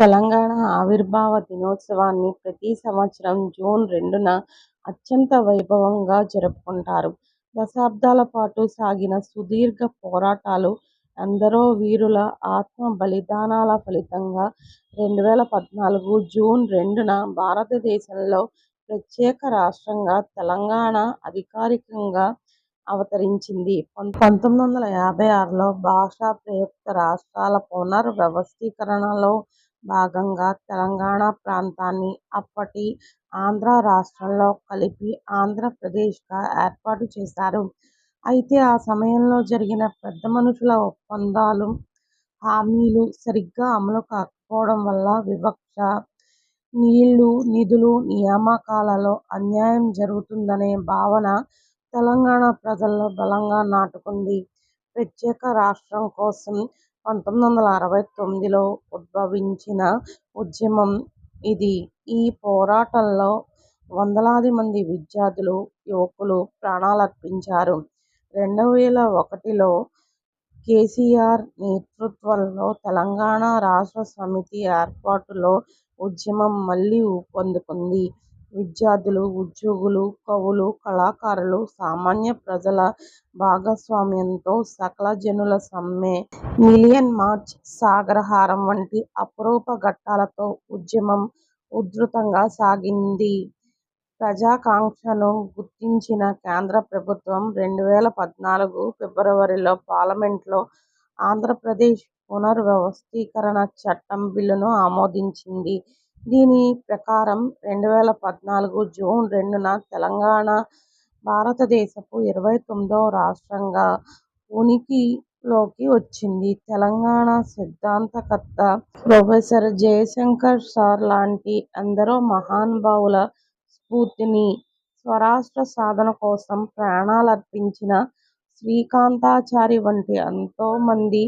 తెలంగాణ ఆవిర్భావ దినోత్సవాన్ని ప్రతి సంవత్సరం జూన్ 2న అత్యంత వైభవంగా జరుపుకుంటారు. దశాబ్దాల పాటు సాగిన సుదీర్ఘ పోరాటాలు, ఎందరో వీరుల ఆత్మ బలిదానాల ఫలితంగా 2014 జూన్ 2న భారతదేశంలో ప్రత్యేక రాష్ట్రంగా తెలంగాణ అధికారికంగా అవతరించింది. 1956లో భాషా ప్రయుక్త రాష్ట్రాల పునర్వ్యవస్థీకరణలో భాగంగా తెలంగాణ ప్రాంతాన్ని అప్పటి ఆంధ్ర రాష్ట్రంలో కలిపి ఆంధ్రప్రదేశ్గా ఏర్పాటు చేశారు. అయితే ఆ సమయంలో జరిగిన పెద్ద మనుషుల ఒప్పందాలు, హామీలు సరిగ్గా అమలు కాకపోవడం వల్ల వివక్ష, నీళ్లు, నిధులు, నియామకాలలో అన్యాయం జరుగుతుందనే భావన తెలంగాణ ప్రజల్లో బలంగా నాటుకుంది. ప్రత్యేక రాష్ట్రం కోసం 1969లో ఉద్భవించిన ఉద్యమం ఇది. ఈ పోరాటంలో వందలాది మంది విద్యార్థులు, యువకులు ప్రాణాలర్పించారు. 2001లో కేసీఆర్ నేతృత్వంలో తెలంగాణ రాష్ట్ర సమితి ఏర్పాటులో ఉద్యమం మళ్లీ ఊపందుకుంది. విద్యార్థులు, ఉద్యోగులు, కవులు, కళాకారులు, సామాన్య ప్రజల భాగస్వామ్యంతో సకల జనుల సమ్మె, మిలియన్ మార్చ్, సాగరహారం వంటి అపురూప ఘట్టాలతో ఉద్యమం ఉధృతంగా సాగింది. ప్రజాకాంక్షను గుర్తించిన కేంద్ర ప్రభుత్వం 2014 ఫిబ్రవరిలో పార్లమెంట్లో ఆంధ్రప్రదేశ్ పునర్వ్యవస్థీకరణ చట్టం బిల్లును ఆమోదించింది. దీని ప్రకారం 2014 జూన్ 2న తెలంగాణ భారతదేశపు 29వ రాష్ట్రంగా ఉనికిలోకి వచ్చింది. తెలంగాణ సిద్ధాంతకర్త ప్రొఫెసర్ జయశంకర్ సార్ లాంటి ఎందరో మహానుభావుల స్ఫూర్తిని, స్వరాష్ట్ర సాధన కోసం ప్రాణాలర్పించిన శ్రీకాంతాచారి వంటి ఎంతో మంది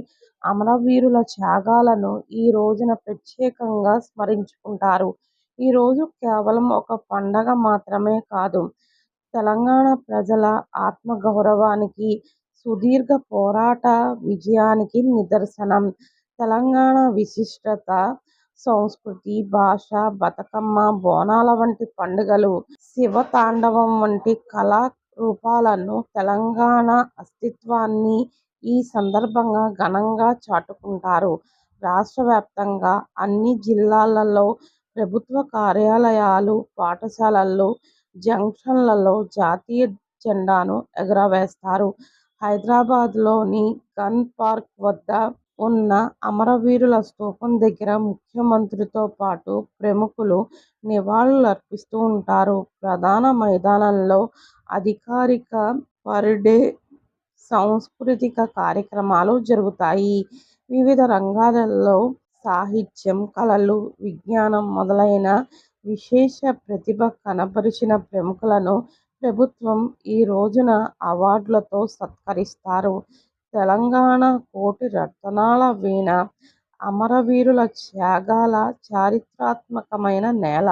అమరవీరుల త్యాగాలను ఈ రోజున ప్రత్యేకంగా స్మరించుకుంటారు. ఈ రోజు కేవలం ఒక పండగ మాత్రమే కాదు, తెలంగాణ ప్రజల ఆత్మగౌరవానికి, సుదీర్ఘ పోరాట విజయానికి నిదర్శనం. తెలంగాణ విశిష్టత, సంస్కృతి, భాష, బతుకమ్మ, బోనాల వంటి పండుగలు, శివతాండవం వంటి కళా రూపాలను, తెలంగాణ అస్తిత్వాన్ని ఈ సందర్భంగా ఘనంగా చాటుకుంటారు. రాష్ట్ర వ్యాప్తంగా అన్ని జిల్లాలలో ప్రభుత్వ కార్యాలయాలు, పాఠశాలలు, జంక్షన్లలో జాతీయ జెండాను ఎగురవేస్తారు. హైదరాబాద్లోని గన్ పార్క్ వద్ద ఉన్న అమరవీరుల స్తూపం దగ్గర ముఖ్యమంత్రితో పాటు ప్రముఖులు నివాళులర్పిస్తూ ఉంటారు. ప్రధాన మైదానంలో అధికారిక పరేడ్, సాంస్కృతిక కార్యక్రమాలు జరుగుతాయి. వివిధ రంగాలలో సాహిత్యం, కళలు, విజ్ఞానం మొదలైన విశేష ప్రతిభ కనబరిచిన ప్రముఖులను ప్రభుత్వం ఈ రోజున అవార్డులతో సత్కరిస్తారు. తెలంగాణ కోటి రత్నాల వీణ, అమరవీరుల త్యాగాల చారిత్రాత్మకమైన నేల.